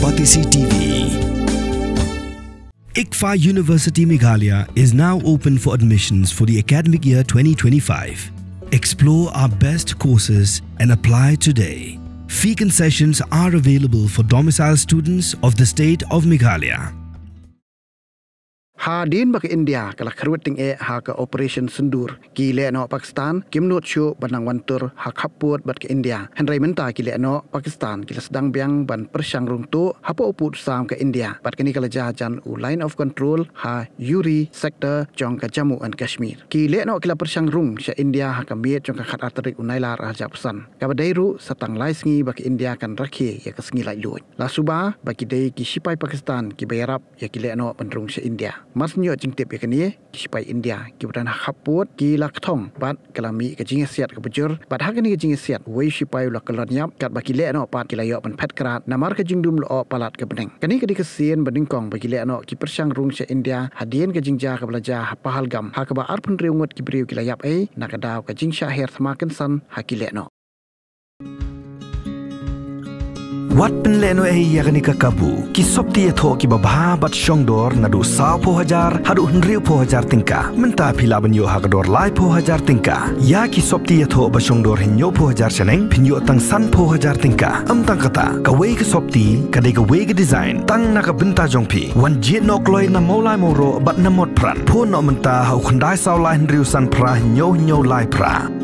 Patisi TV. ICFA University Meghalaya is now open for admissions for the academic year 2025. Explore our best courses and apply today. Fee concessions are available for domicile students of the state of Meghalaya. Hadin bagi India kalau keruting hak operation sendur kile no Pakistan kimnut show banang wantur hak haput bat ke India Henry menta kile no Pakistan kila sedang biang ban persyang rungtu hapo uput sam ke India bat kini kala jajan line of control ha Uri sector jong ke Jammu and Kashmir kile no kila persyang rung sya India hak miet jong ke khat arterik unailar raja pesan kabadairu satang lai sngi bagi India kan rakhi ya ke sngi lai luy la suba bagi dei ki sipai Pakistan ki bayarap ya kile no penrung sya India mas nyo jing tip ya kini sipai India ki budan haput ki laktong bat kalami ke jing siat ke bujur bat hak ni ke jing siat wei sipai la kalanyap kat bagi le no pat ki layo ban phat krat namar ke jing dum lo palat ke beneng kani ke dikesien bandingkong bagi le no ki persyang rung sya India hadien ke jing ja ke belaja pahalgam ha ke ba arpun reungut ki briu ki layap nakadaw ke jing syahir semakin san ha ki le no Wat penleno yakni kakabu ki sopti etho ki babha bat shongdor nadu 10,000 hadu 100,000 tingka menta phila banyo hakador lai 10,000 tingka ya ki sopti etho ba shongdor hinyo 10,000 chaneng pinyo tang san 10,000 tingka am tang kata ka wei ki sopti ka de ka wei ki design tang na ka benta jongpi wan jet nok loi na molai moro bat na mot pran pho no menta hau khandai saw lai riu san pra hinyo lai pra